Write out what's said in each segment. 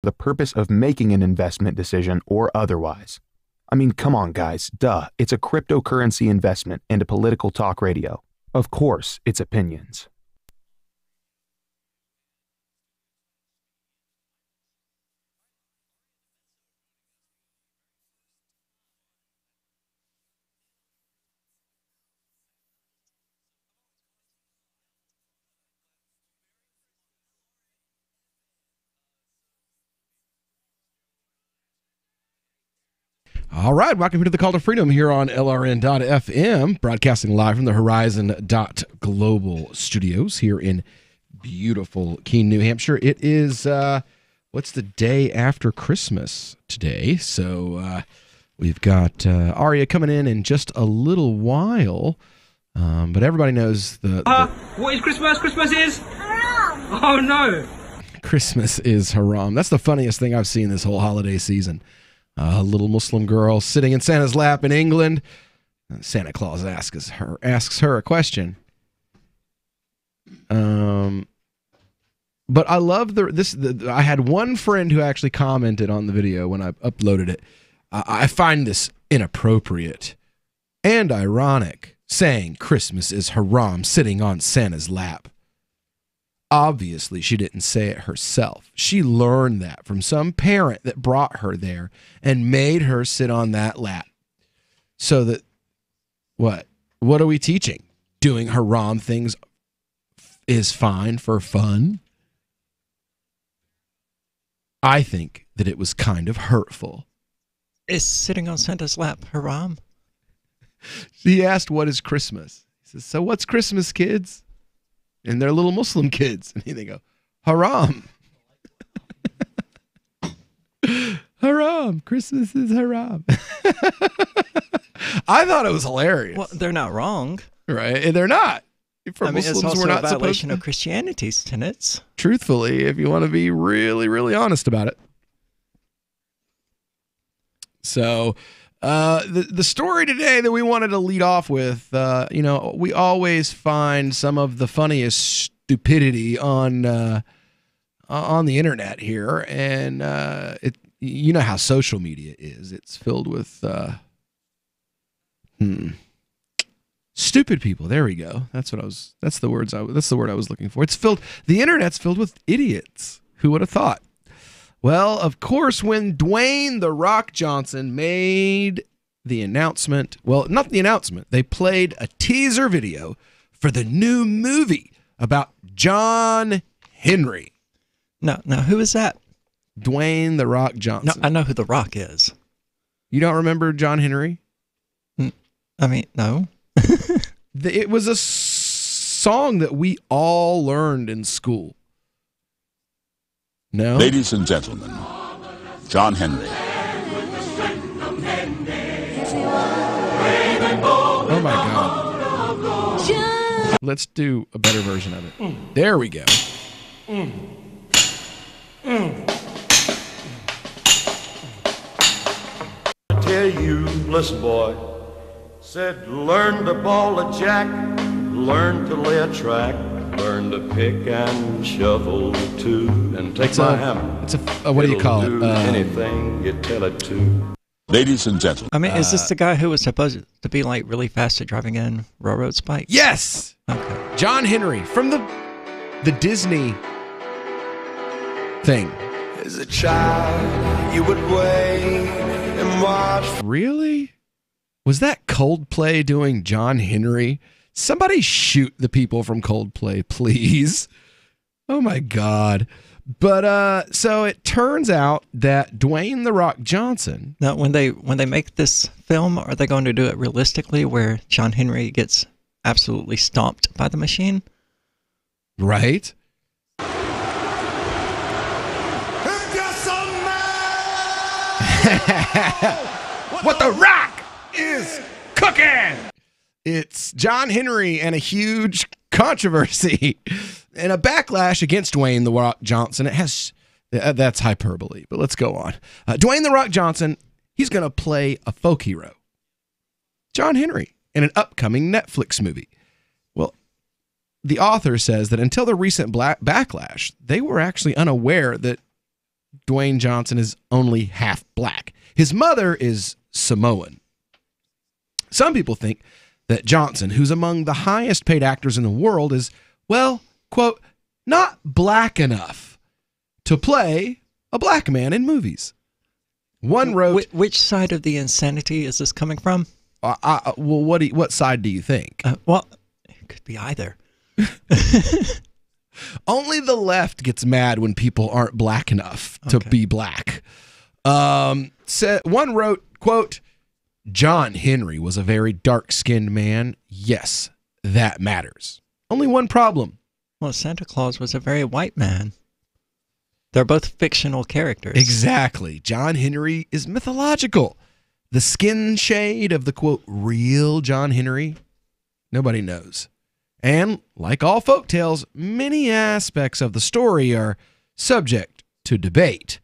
the purpose of making an investment decision or otherwise. I mean, come on, guys. Duh. It's a cryptocurrency investment and a political talk radio. Of course, it's opinions. All right, welcome to the Call to Freedom here on LRN.FM, broadcasting live from the Horizon.global studios here in beautiful Keene, New Hampshire. It is, what's the day after Christmas today? So we've got Aria coming in just a little while, but everybody knows what is Christmas? Christmas is? Haram! Oh, no! Christmas is haram. That's the funniest thing I've seen this whole holiday season. A little Muslim girl sitting in Santa's lap in England. Santa Claus asks her a question. But I love I had one friend who actually commented on the video when I uploaded it. I find this inappropriate and ironic, saying Christmas is haram sitting on Santa's lap. Obviously, she didn't say it herself. She learned that from some parent that brought her there and made her sit on that lap. So that, what are we teaching? Doing haram things is fine for fun? I think that it was kind of hurtful. Is sitting on Santa's lap haram? He asked, what is Christmas? He says, so what's Christmas, kids? And they're little Muslim kids. And they go, haram. Haram. Christmas is haram. I thought it was hilarious. Well, they're not wrong. Right? And they're not. For Muslims, it's also we're not a violation of Christianity's tenets. Truthfully, if you want to be really, really honest about it. So... the story today that we wanted to lead off with, we always find some of the funniest stupidity on the internet here, and you know how social media is. It's filled with stupid people. There we go. That's the word I was looking for. The internet's filled with idiots. Who would have thought? Well, of course, when Dwayne "The Rock" Johnson made the announcement, well, not the announcement, they played a teaser video for the new movie about John Henry. No, who is that? Dwayne "The Rock" Johnson. No, I know who The Rock is. You don't remember John Henry? I mean, no. It was a song that we all learned in school. No? Ladies and gentlemen, John Henry. Oh my God. Let's do a better version of it. There we go. I tell you, listen, boy, said learn to ball a jack, learn to lay a track, learn to pick and shovel too, and take my hammer. It's a what do you call it? Anything you tell it to. Ladies and gentlemen. I mean, is this the guy who was supposed to be like really fast at driving in railroad spikes? Yes. Okay. John Henry from the Disney thing. As a child, you would wait and watch. Really? Was that Coldplay doing John Henry? Somebody shoot the people from Coldplay, please. Oh my God. But so it turns out that Dwayne "The Rock" Johnson. Now, when they make this film, are they going to do it realistically, where John Henry gets absolutely stomped by the machine? Right. What The Rock is cooking. It's John Henry and a huge controversy and a backlash against Dwayne "The Rock" Johnson. That's hyperbole, but let's go on. Dwayne "The Rock" Johnson, he's going to play a folk hero, John Henry, in an upcoming Netflix movie. Well, the author says that until the recent backlash, they were actually unaware that Dwayne Johnson is only half black. His mother is Samoan. Some people think that Johnson, who's among the highest paid actors in the world, is, well, quote, not black enough to play a black man in movies. One wrote... Which side of the insanity is this coming from? Well, what side do you think? Well, it could be either. Only the left gets mad when people aren't black enough to be black. One wrote, quote, John Henry was a very dark-skinned man. Yes, that matters. Only one problem. Well, Santa Claus was a very white man. They're both fictional characters. Exactly. John Henry is mythological. The skin shade of the, quote, real John Henry, nobody knows. And like all folktales, many aspects of the story are subject to debate.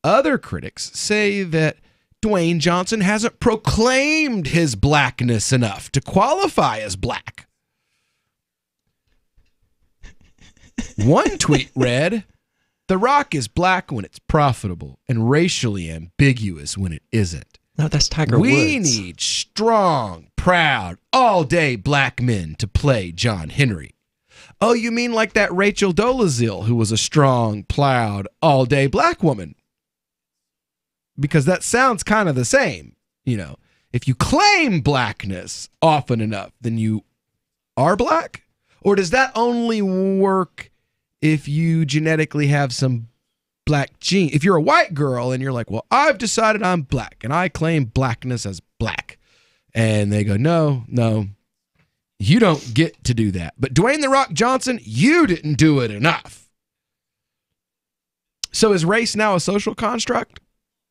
Other critics say that Dwayne Johnson hasn't proclaimed his blackness enough to qualify as black. One tweet read, The Rock is black when it's profitable and racially ambiguous when it isn't. No, that's Tiger Woods. We need strong, proud, all-day black men to play John Henry. Oh, you mean like that Rachel Dolezal, who was a strong, proud, all-day black woman? Because that sounds kind of the same. You know, if you claim blackness often enough, then you are black? Or does that only work if you genetically have some black gene? If you're a white girl and you're like, well, I've decided I'm black and I claim blackness as black. And they go, no, you don't get to do that. But Dwayne "The Rock" Johnson, you didn't do it enough. So is race now a social construct?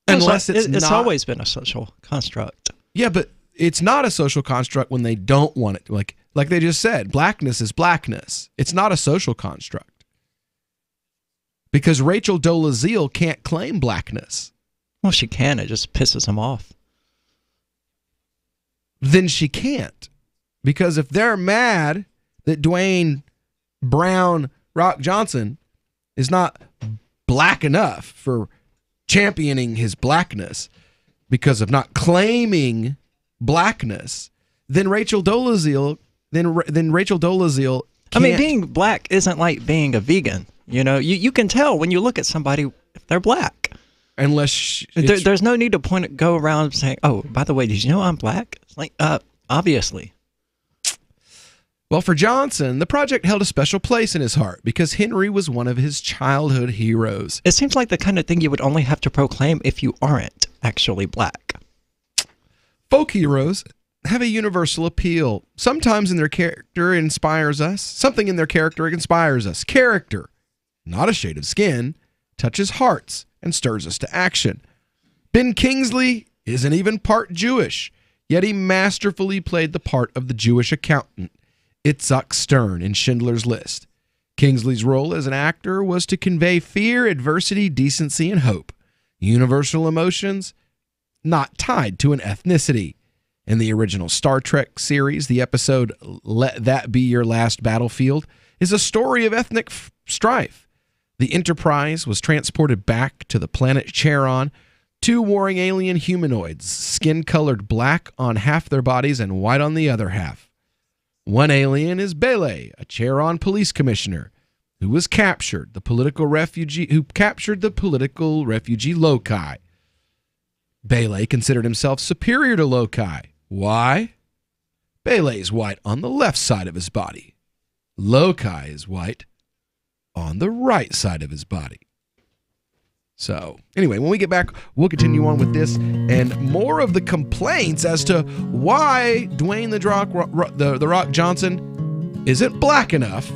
Unless it's always been a social construct. Yeah, but it's not a social construct when they don't want it. Like they just said, blackness is blackness. It's not a social construct. Because Rachel Dolezal can't claim blackness. Well, she can. It just pisses him off. Then she can't. Because if they're mad that Dwayne Brown Rock Johnson is not black enough for championing his blackness because of not claiming blackness, then Rachel Dolezal can't. I mean, being black isn't like being a vegan. You know, you can tell when you look at somebody if they're black. Unless there's no need to go around saying, "Oh, by the way, did you know I'm black?" It's like, obviously. Well, for Johnson, the project held a special place in his heart because Henry was one of his childhood heroes. It seems like the kind of thing you would only have to proclaim if you aren't actually black. Folk heroes have a universal appeal. Sometimes in their character inspires us. Something in their character inspires us. Character, not a shade of skin, touches hearts and stirs us to action. Ben Kingsley isn't even part Jewish, yet he masterfully played the part of the Jewish accountant, Itzhak Stern, in Schindler's List. Kingsley's role as an actor was to convey fear, adversity, decency, and hope. Universal emotions, not tied to an ethnicity. In the original Star Trek series, the episode Let That Be Your Last Battlefield is a story of ethnic strife. The Enterprise was transported back to the planet Charon. Two warring alien humanoids, skin-colored black on half their bodies and white on the other half. One alien is Bele, a Charon police commissioner who captured the political refugee Lokai. Bele considered himself superior to Lokai. Why? Bele is white on the left side of his body. Lokai is white on the right side of his body. So, anyway, when we get back, we'll continue on with this and more of the complaints as to why Dwayne the Rock Johnson isn't black enough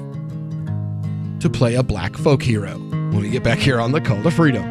to play a black folk hero. When we get back here on the Call to Freedom.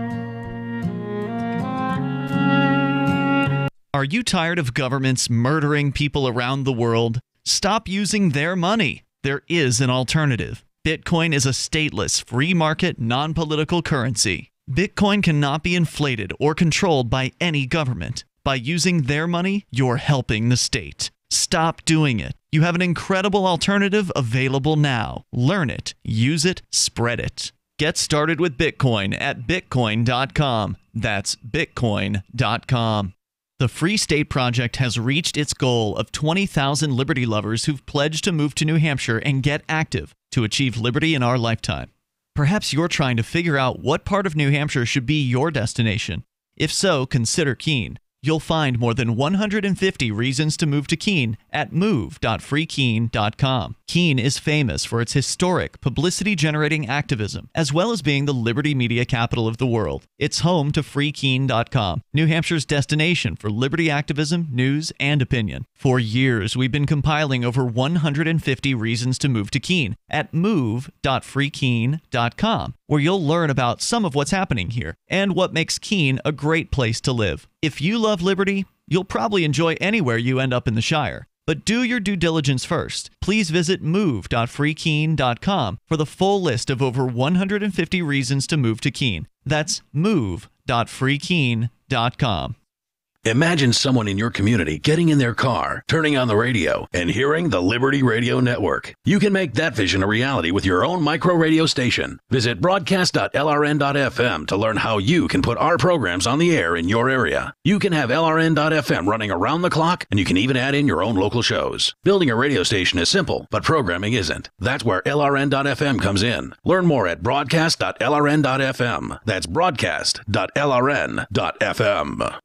Are you tired of governments murdering people around the world? Stop using their money. There is an alternative. Bitcoin is a stateless, free market, non-political currency. Bitcoin cannot be inflated or controlled by any government. By using their money, you're helping the state. Stop doing it. You have an incredible alternative available now. Learn it, use it, spread it. Get started with Bitcoin at Bitcoin.com. That's Bitcoin.com. The Free State Project has reached its goal of 20,000 liberty lovers who've pledged to move to New Hampshire and get active to achieve liberty in our lifetime. Perhaps you're trying to figure out what part of New Hampshire should be your destination. If so, consider Keene. You'll find more than 150 reasons to move to Keene at move.freekeene.com. Keene is famous for its historic, publicity-generating activism, as well as being the liberty media capital of the world. It's home to freekeene.com, New Hampshire's destination for liberty activism, news, and opinion. For years, we've been compiling over 150 reasons to move to Keene at move.freekeene.com, where you'll learn about some of what's happening here and what makes Keene a great place to live. If you love liberty, you'll probably enjoy anywhere you end up in the Shire. But do your due diligence first. Please visit move.freekeene.com for the full list of over 150 reasons to move to Keene. That's move.freekeene.com. Imagine someone in your community getting in their car, turning on the radio, and hearing the Liberty Radio Network. You can make that vision a reality with your own micro radio station. Visit broadcast.lrn.fm to learn how you can put our programs on the air in your area. You can have LRN.FM running around the clock, and you can even add in your own local shows. Building a radio station is simple, but programming isn't. That's where LRN.FM comes in. Learn more at broadcast.lrn.fm. That's broadcast.lrn.fm.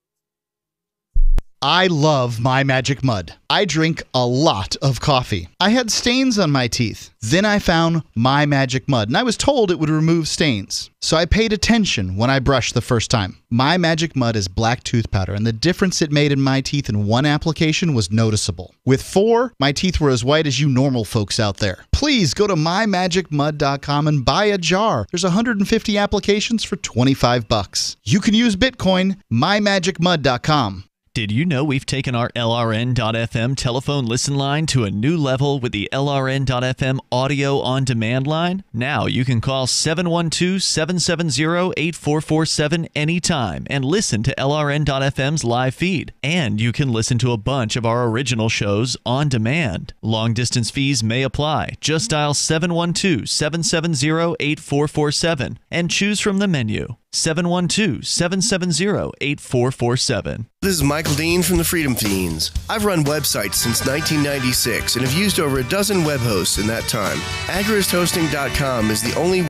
I love My Magic Mud. I drink a lot of coffee. I had stains on my teeth. Then I found My Magic Mud, and I was told it would remove stains. So I paid attention when I brushed the first time. My Magic Mud is black tooth powder, and the difference it made in my teeth in one application was noticeable. With 4, my teeth were as white as you normal folks out there. Please go to mymagicmud.com and buy a jar. There's 150 applications for $25. You can use Bitcoin, mymagicmud.com. Did you know we've taken our LRN.FM telephone listen line to a new level with the LRN.FM audio on demand line? Now you can call 712-770-8447 anytime and listen to LRN.FM's live feed. And you can listen to a bunch of our original shows on demand. Long distance fees may apply. Just dial 712-770-8447 and choose from the menu. 712-770-8447. This is Michael Dean from the Freedom Fiends. I've run websites since 1996 and have used over a dozen web hosts in that time. AgristHosting.com is the only